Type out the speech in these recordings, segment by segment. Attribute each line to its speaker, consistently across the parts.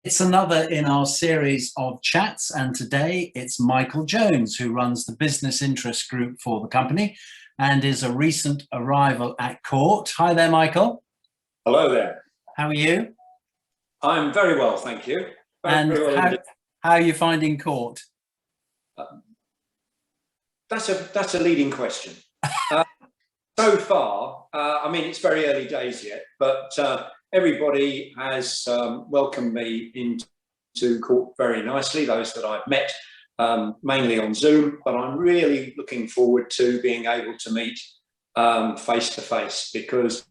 Speaker 1: It's another in our series of chats, and today it's Michael Jones, who runs the business interest group for the company and is a recent arrival at court. Hi there, Michael.
Speaker 2: Hello there.
Speaker 1: How are you?
Speaker 2: I'm very well, thank you.
Speaker 1: Very well. How are you finding court?
Speaker 2: That's a leading question. So far, I mean, it's very early days yet, but everybody has welcomed me into court very nicely, those that I've met, mainly on Zoom, but I'm really looking forward to being able to meet face to face, because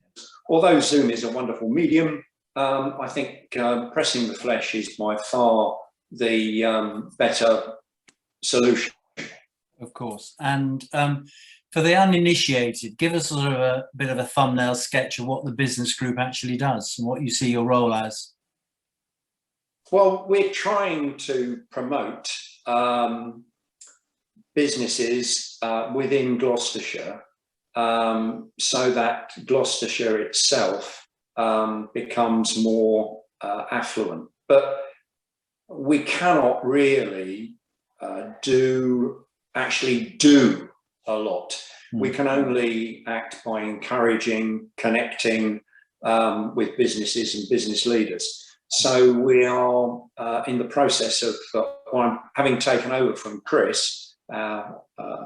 Speaker 2: although Zoom is a wonderful medium, I think pressing the flesh is by far the better solution.
Speaker 1: Of course. And for the uninitiated, give us sort of a bit of a thumbnail sketch of what the business group actually does and what you see your role as.
Speaker 2: Well, we're trying to promote businesses within Gloucestershire so that Gloucestershire itself becomes more affluent. But we cannot really actually do a lot. We can only act by encouraging, connecting with businesses and business leaders. So we are in the process of, having taken over from Chris, our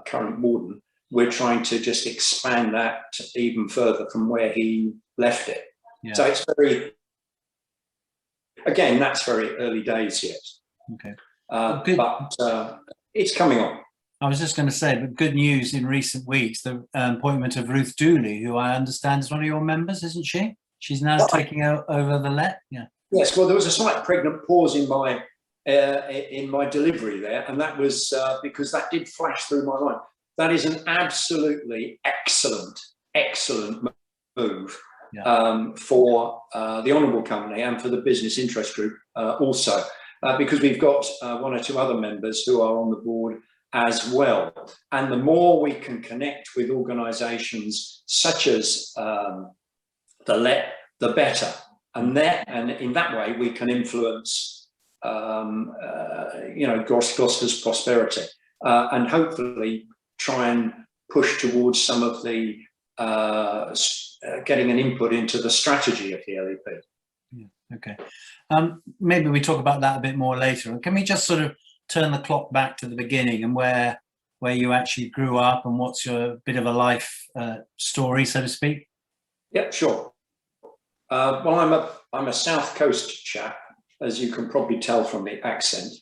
Speaker 2: current warden, we're trying to just expand that even further from where he left it. Yeah. So it's that's very early days yet.
Speaker 1: Okay.
Speaker 2: But it's coming on.
Speaker 1: I was just going to say, but good news in recent weeks, the appointment of Ruth Dooley, who I understand is one of your members, isn't she? She's now taking over the Let. Yeah.
Speaker 2: Yes. Well, there was a slight pregnant pause in my delivery there, and that was because that did flash through my mind. That is an absolutely excellent move for the Honourable Company and for the Business Interest Group also, because we've got one or two other members who are on the board as well. And the more we can connect with organisations such as the Let, the better. And in that way, we can influence, Gloucester's prosperity, and hopefully try and push towards some of the getting an input into the strategy of the LEP.
Speaker 1: Yeah, okay. Maybe we talk about that a bit more later. Can we just sort of turn the clock back to the beginning and where you actually grew up and what's your bit of a life story, so to speak?
Speaker 2: Yeah, sure. Well, I'm a South Coast chap, as you can probably tell from the accent,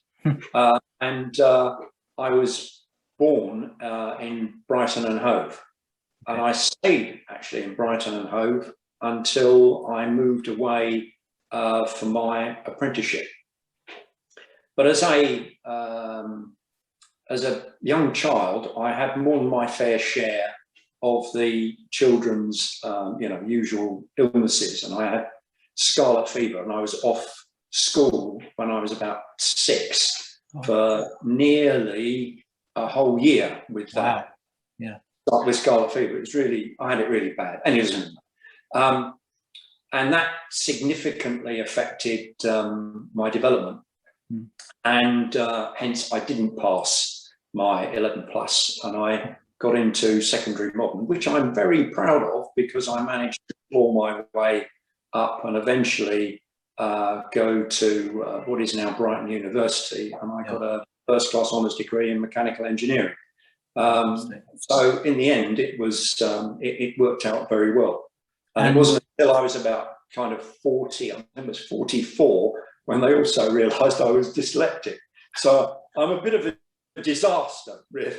Speaker 2: and I was born in Brighton and Hove, and I stayed actually in Brighton and Hove until I moved away for my apprenticeship. But as a young child, I had more than my fair share of the children's, usual illnesses, and I had scarlet fever, and I was off school when I was about 6 for nearly a whole year with that.
Speaker 1: Yeah,
Speaker 2: with scarlet fever. I had it really bad, and and that significantly affected my development. And hence I didn't pass my 11 plus, and I got into secondary modern, which I'm very proud of, because I managed to claw my way up and eventually go to what is now Brighton University, and I got a first class honours degree in mechanical engineering. So in the end, it was it worked out very well, and it wasn't until I was about kind of 40, I think it was 44, when they also realised I was dyslexic. So I'm a bit of a disaster, really,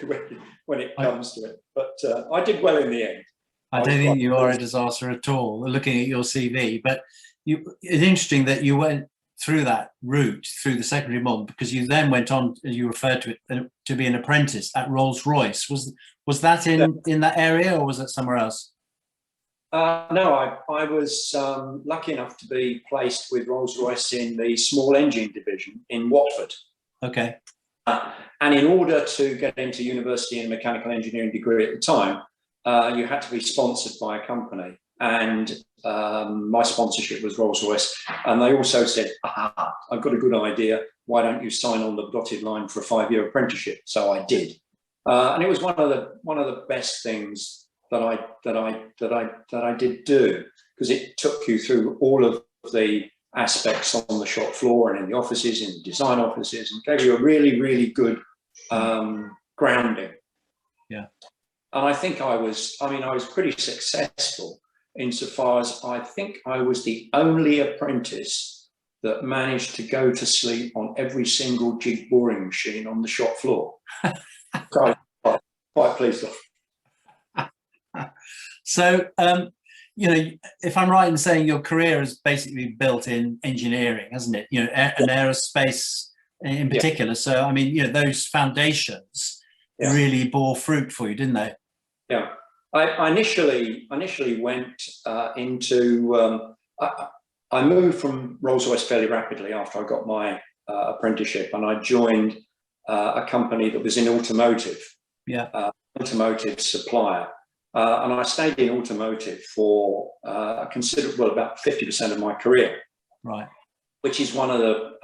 Speaker 2: when it comes to it. But I did well in the end.
Speaker 1: I don't think you are a disaster at all, looking at your CV. But it's interesting that you went through that route, through the secondary model, because you then went on, as you referred to it, to be an apprentice at Royce. Was that in that area, or was it somewhere else?
Speaker 2: No, I was lucky enough to be placed with Rolls-Royce in the small engine division in Watford.
Speaker 1: Okay.
Speaker 2: And in order to get into university in a mechanical engineering degree at the time, you had to be sponsored by a company. and my sponsorship was Rolls-Royce. And they also said, aha, I've got a good idea. Why don't you sign on the dotted line for a 5-year apprenticeship? So I did. And it was one of the best things that I did do, because it took you through all of the aspects on the shop floor and in the offices, in the design offices, and gave you a really, really good grounding.
Speaker 1: Yeah.
Speaker 2: And I think I was pretty successful insofar as I think I was the only apprentice that managed to go to sleep on every single jig boring machine on the shop floor. So I'm quite pleased with.
Speaker 1: So, if I'm right in saying your career is basically built in engineering, hasn't it? And aerospace in particular. So, I mean, those foundations really bore fruit for you, didn't they?
Speaker 2: Yeah. I initially went into, I moved from Rolls-Royce fairly rapidly after I got my apprenticeship, and I joined a company that was in automotive, automotive supplier. And I stayed in automotive for about 50% of my career. Right. Which is one of the,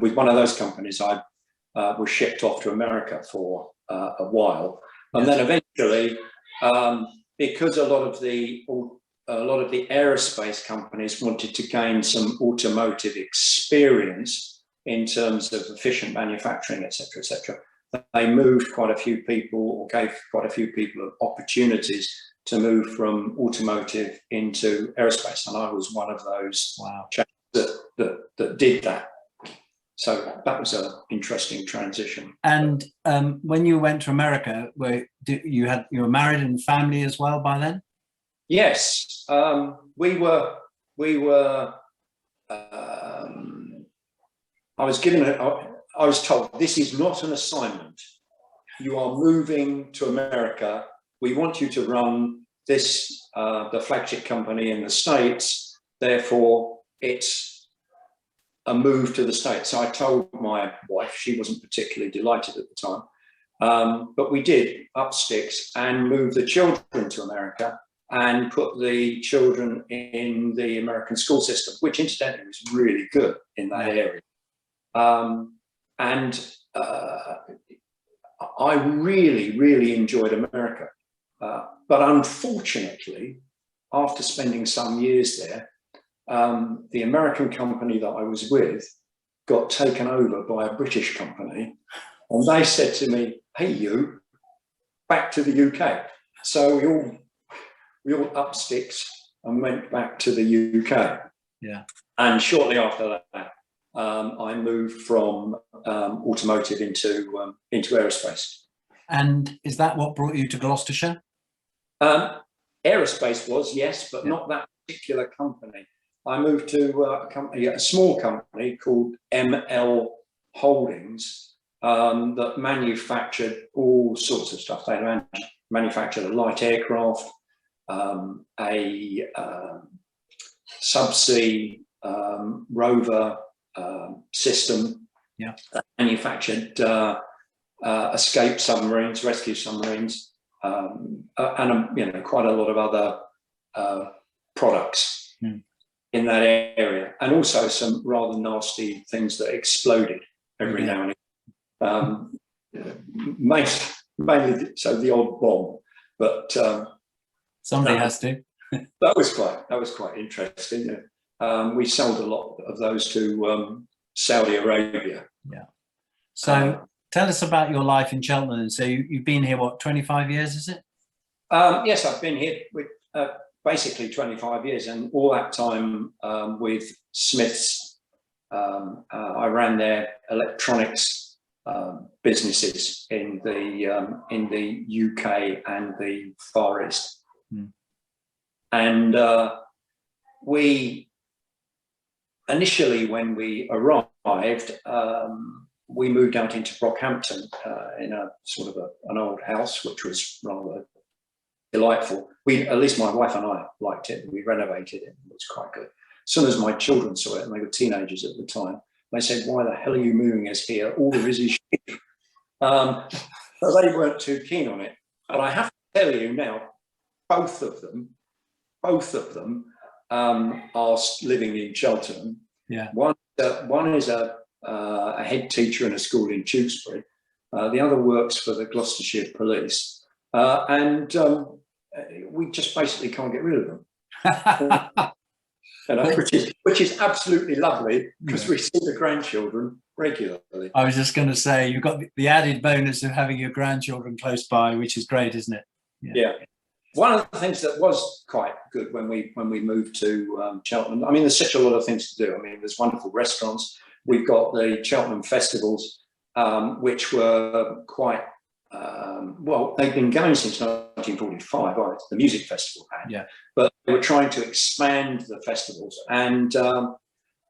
Speaker 2: with one of those companies, I was shipped off to America for a while. And then eventually, because a lot of the aerospace companies wanted to gain some automotive experience in terms of efficient manufacturing, et cetera, they moved quite a few people, or gave quite a few people opportunities to move from automotive into aerospace. And I was one of those chaps that did that. So that was an interesting transition.
Speaker 1: And when you went to America, you were married and family as well by then?
Speaker 2: Yes, we were. I was told, this is not an assignment. You are moving to America. We want you to run this, the flagship company in the States. Therefore, it's a move to the States. So I told my wife, she wasn't particularly delighted at the time, but we did up sticks and move the children to America and put the children in the American school system, which incidentally was really good in that area. I really, really enjoyed America. But unfortunately, after spending some years there, the American company that I was with got taken over by a British company. And they said to me, hey, you, back to the UK. So we all up sticks and went back to the UK. Yeah. And shortly after that, I moved from automotive into aerospace.
Speaker 1: And is that what brought you to Gloucestershire?
Speaker 2: Aerospace was, yes, but not that particular company. I moved to a small company called ML Holdings that manufactured all sorts of stuff. They manufactured a light aircraft, a subsea rover system, manufactured escape submarines, rescue submarines, and quite a lot of other products in that area, and also some rather nasty things that exploded every now and again. Mainly so the odd bomb, but
Speaker 1: somebody has to.
Speaker 2: That was quite interesting. We sold a lot of those to Saudi Arabia. Yeah.
Speaker 1: So tell us about your life in Cheltenham. So you've been here, what, 25 years, is it?
Speaker 2: Yes, I've been here with basically 25 years, and all that time with Smiths. I ran their electronics businesses in the UK and the Far East. And we initially, when we arrived, we moved out into Brockhampton in a sort of an old house, which was rather delightful. At least my wife and I liked it. We renovated it. It was quite good. As soon as my children saw it, and they were teenagers at the time, they said, "Why the hell are you moving us here? All there is sheep." So they weren't too keen on it. But I have to tell you now, both of them both of them are living in Cheltenham.
Speaker 1: Yeah.
Speaker 2: One is a head teacher in a school in Tewkesbury. The other works for the Gloucestershire Police, and we just basically can't get rid of them. Which is absolutely lovely, because we see the grandchildren regularly.
Speaker 1: I was just going to say, you've got the added bonus of having your grandchildren close by, which is great, isn't it?
Speaker 2: Yeah. One of the things that was quite good when we moved to Cheltenham, I mean, there's such a lot of things to do. I mean, there's wonderful restaurants. We've got the Cheltenham Festivals, which were quite, well, they've been going since 1945, right? The music festival had.
Speaker 1: Yeah.
Speaker 2: But they were trying to expand the festivals. And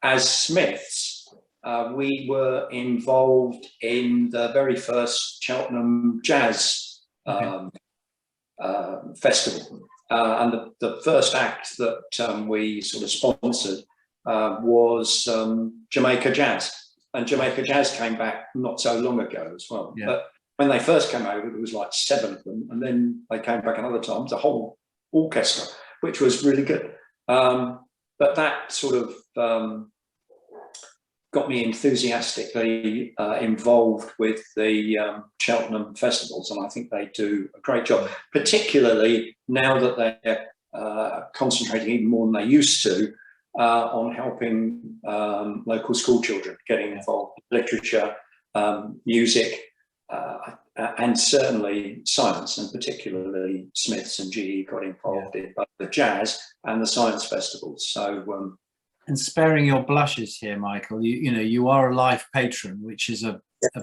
Speaker 2: as Smiths, we were involved in the very first Cheltenham Jazz festival. And the first act that we sort of sponsored was Jamaica Jazz. And Jamaica Jazz came back not so long ago as well.
Speaker 1: Yeah.
Speaker 2: But when they first came over, there was like 7 of them. And then they came back another time, the whole orchestra, which was really good. But that sort of got me enthusiastically involved with the Cheltenham Festivals, and I think they do a great job, particularly now that they're concentrating even more than they used to on helping local school children getting involved in literature, music, and certainly science, and particularly Smiths and GE got involved in both the jazz and the science festivals. So.
Speaker 1: And sparing your blushes here, Michael, you are a life patron, which is a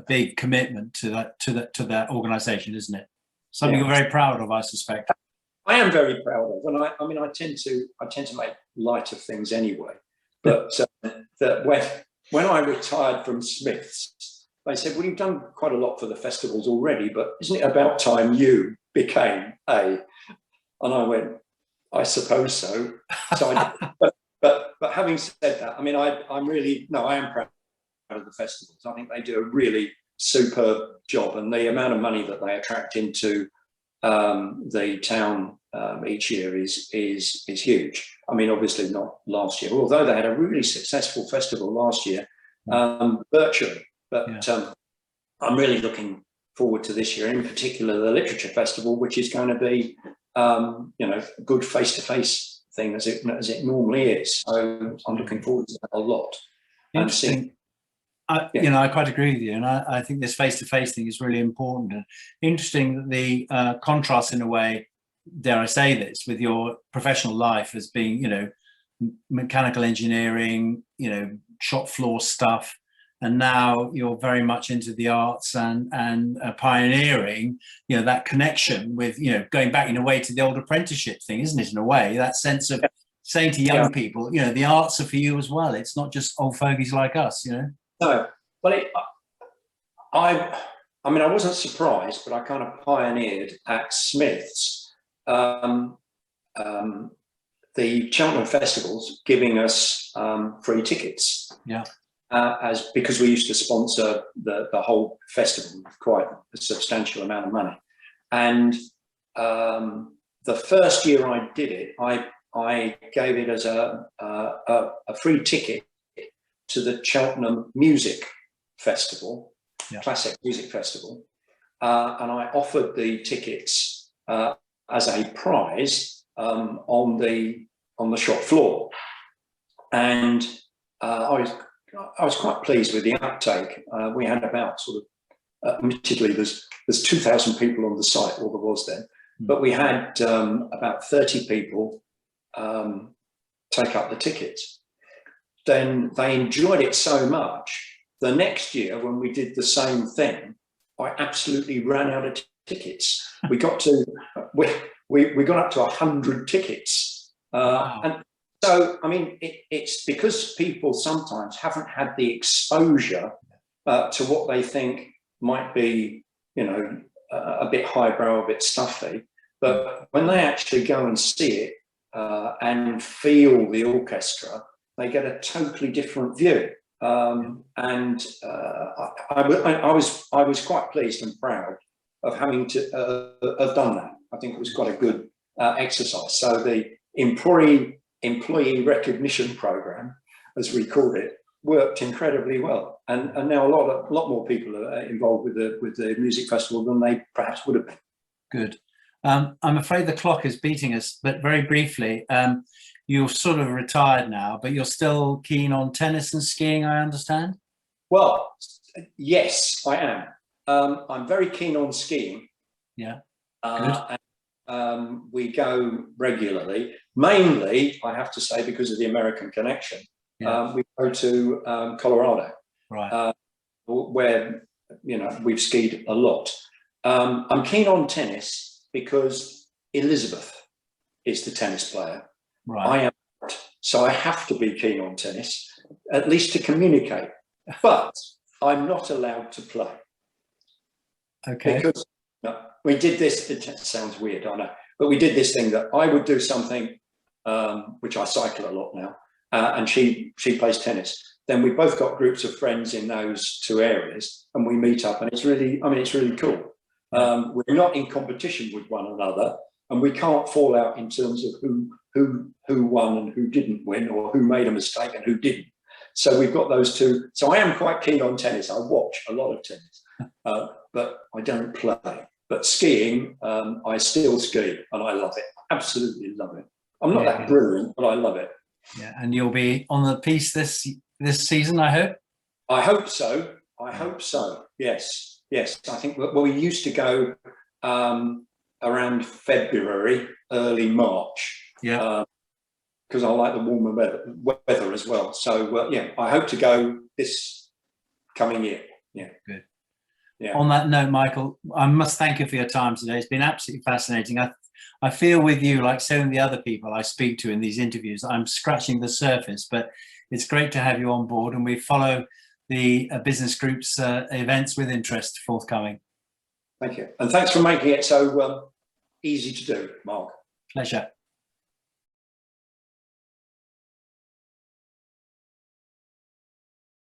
Speaker 1: big commitment to that organisation, isn't it? Something you're very proud of, I suspect.
Speaker 2: I am very proud of, and I mean, I tend to make light of things anyway. But that when I retired from Smiths, they said, "Well, you've done quite a lot for the festivals already, but isn't it about time you became a?" And I went, "I suppose so." So I did. But having said that, I mean, I am proud of the festivals. I think they do a really superb job, and the amount of money that they attract into the town each year is huge. I mean, obviously not last year, although they had a really successful festival last year, virtually. But I'm really looking forward to this year, in particular the Literature Festival, which is going to be, a good face-to-face thing as it normally is. So I'm looking forward to that a lot.
Speaker 1: Interesting. I quite agree with you, and I think this face-to-face thing is really important. And interesting that the contrast, in a way, dare I say this, with your professional life as being, mechanical engineering, shop floor stuff, and now you're very much into the arts and pioneering, that connection with, going back in a way to the old apprenticeship thing, isn't it? In a way, that sense of saying to young people, the arts are for you as well. It's not just old fogies like us,
Speaker 2: No, well, I mean, I wasn't surprised, but I kind of pioneered at Smiths the Cheltenham Festivals giving us free tickets.
Speaker 1: Yeah.
Speaker 2: Because we used to sponsor the whole festival with quite a substantial amount of money. And the first year I did it, I gave it as a free ticket to the Cheltenham Music Festival, Classic Music Festival, and I offered the tickets as a prize on the shop floor, and I was quite pleased with the uptake. We had about sort of, admittedly, there's 2,000 people on the site, or there was then, but we had about 30 people take up the tickets. Then they enjoyed it so much. The next year, when we did the same thing, I absolutely ran out of tickets. We got we got up to 100 tickets,
Speaker 1: Wow.
Speaker 2: and so I mean, it's because people sometimes haven't had the exposure to what they think might be, a bit highbrow, a bit stuffy. But when they actually go and see it and feel the orchestra, they get a totally different view. And I was quite pleased and proud of having to have done that. I think it was quite a good exercise. So the employee recognition program, as we called it, worked incredibly well. And now a lot more people are involved with the music festival than they perhaps would have been.
Speaker 1: Good. I'm afraid the clock is beating us, but very briefly, you're sort of retired now, but you're still keen on tennis and skiing, I understand?
Speaker 2: Well, yes, I am. I'm very keen on skiing.
Speaker 1: Yeah.
Speaker 2: We go regularly, mainly, I have to say, because of the American connection.
Speaker 1: Yeah.
Speaker 2: We go to Colorado,
Speaker 1: Right.
Speaker 2: where, you know, we've skied a lot. I'm keen on tennis because Elizabeth is the tennis player.
Speaker 1: Right.
Speaker 2: I am not. So I have to be keen on tennis, at least to communicate. But I'm not allowed to play.
Speaker 1: Okay.
Speaker 2: Because we did this, it sounds weird, I know, but we did this thing that I would do something, which I cycle a lot now, and she plays tennis. Then we both got groups of friends in those two areas, and we meet up, and it's really, I mean, it's really cool. We're not in competition with one another, and we can't fall out in terms of who won and who didn't win, or who made a mistake and who didn't. So we've got those two. So I am quite keen on tennis. I watch a lot of tennis, but I don't play. But skiing, I still ski, and I love it. Absolutely love it. I'm not that brilliant, but I love it.
Speaker 1: Yeah, and you'll be on the piste this season, I hope.
Speaker 2: I hope so. I hope so. Yes, yes. I think we used to go around February, early March.
Speaker 1: Yeah.
Speaker 2: Because I like the warmer weather as well. So yeah, I hope to go this coming year. Yeah.
Speaker 1: Good.
Speaker 2: Yeah.
Speaker 1: On that note, Michael, I must thank you for your time today. It's been absolutely fascinating. I feel with you, like so many other people I speak to in these interviews, I'm scratching the surface, but it's great to have you on board, and we follow the business group's events with interest forthcoming.
Speaker 2: Thank you. And thanks for making it so easy to do, Mark.
Speaker 1: Pleasure.